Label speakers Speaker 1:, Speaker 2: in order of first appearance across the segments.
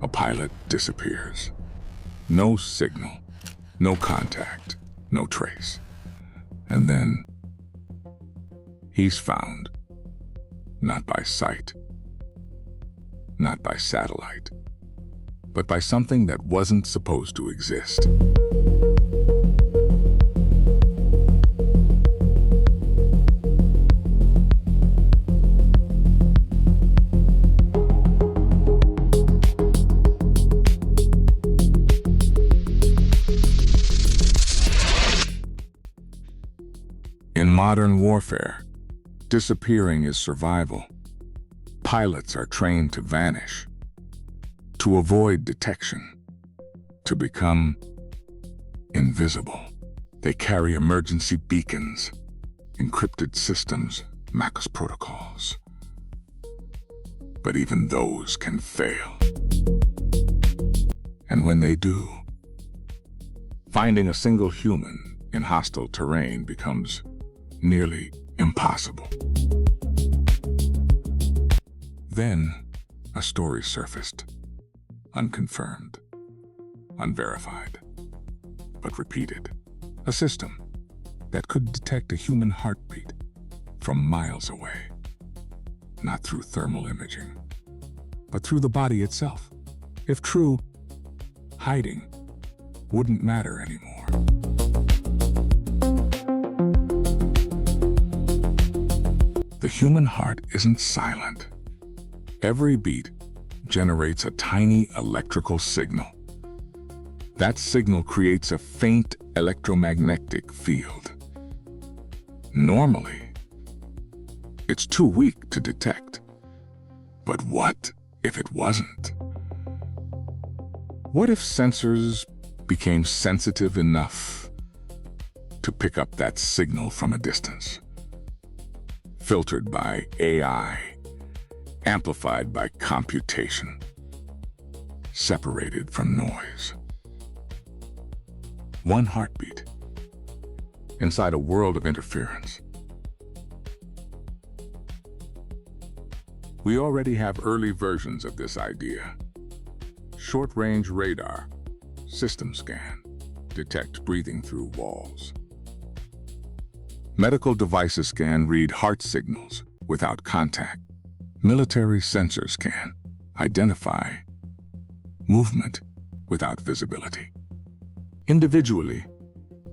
Speaker 1: A pilot disappears. No signal, no contact, no trace. And then he's found, not by sight, not by satellite, but by something that wasn't supposed to exist. In modern warfare, disappearing is survival. Pilots are trained to vanish, to avoid detection, to become invisible. They carry emergency beacons, encrypted systems, MACOS protocols. But even those can fail. And when they do, finding a single human in hostile terrain becomes nearly impossible. Then, a story surfaced, unconfirmed, unverified, but repeated. A system that could detect a human heartbeat from miles away, not through thermal imaging, but through the body itself. If true, hiding wouldn't matter anymore. The human heart isn't silent. Every beat generates a tiny electrical signal. That signal creates a faint electromagnetic field. Normally, it's too weak to detect. But what if it wasn't? What if sensors became sensitive enough to pick up that signal from a distance? Filtered by AI, amplified by computation, separated from noise. One heartbeat inside a world of interference. We already have early versions of this idea. Short-range radar, system scan, detect breathing through walls. Medical devices can read heart signals without contact. Military sensors can identify movement without visibility. Individually,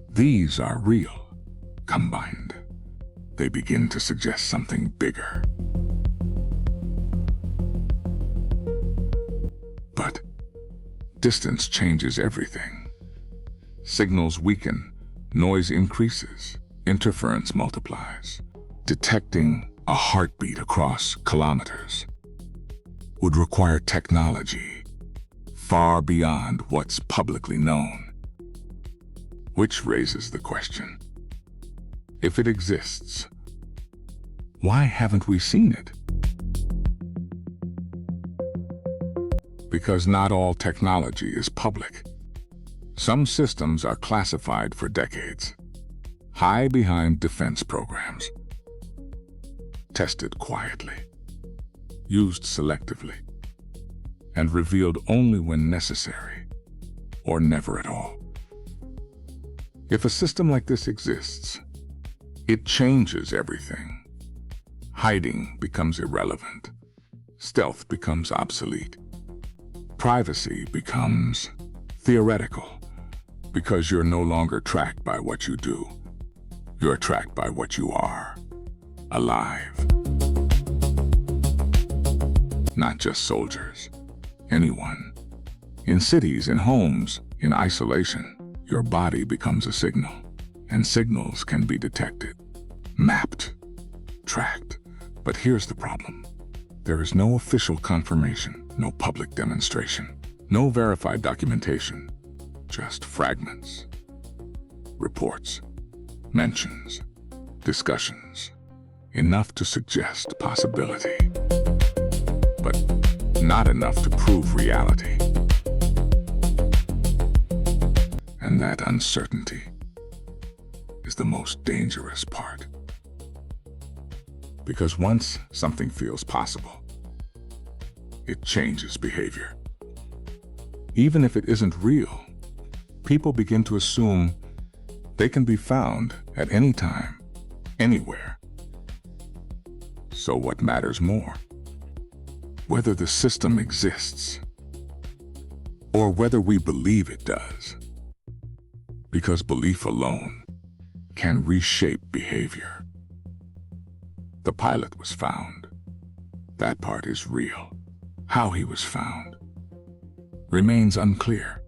Speaker 1: these are real. Combined, they begin to suggest something bigger. But distance changes everything. Signals weaken, noise increases, interference multiplies. Detecting a heartbeat across kilometers would require technology far beyond what's publicly known. Which raises the question, if it exists, why haven't we seen it? Because not all technology is public. Some systems are classified for decades, high behind defense programs, tested quietly, used selectively, and revealed only when necessary, or never at all. If a system like this exists, it changes everything. Hiding becomes irrelevant. Stealth becomes obsolete. Privacy becomes theoretical, because you're no longer tracked by what you do. You're tracked by what you are, alive. Not just soldiers, anyone. In cities, in homes, in isolation, your body becomes a signal, and signals can be detected, mapped, tracked. But here's the problem. There is no official confirmation, no public demonstration, no verified documentation, just fragments, reports, mentions, discussions, enough to suggest possibility, but not enough to prove reality. And that uncertainty is the most dangerous part. Because once something feels possible, it changes behavior. Even if it isn't real, people begin to assume they can be found at any time, anywhere. So what matters more? Whether the system exists, or whether we believe it does. Because belief alone can reshape behavior. The pilot was found. That part is real. How he was found remains unclear.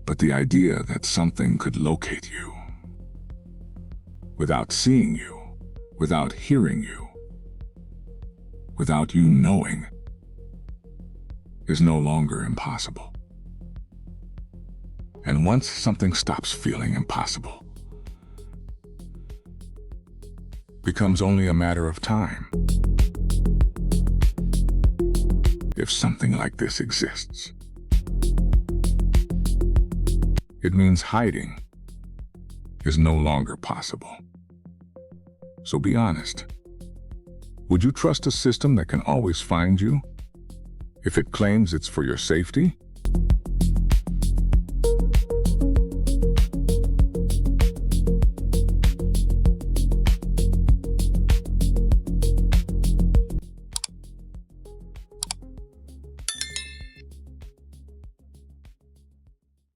Speaker 1: But the idea that something could locate you without seeing you, without hearing you, without you knowing, is no longer impossible. And once something stops feeling impossible, becomes only a matter of time. If something like this exists, it means hiding is no longer possible. So be honest. Would you trust a system that can always find you if it claims it's for your safety?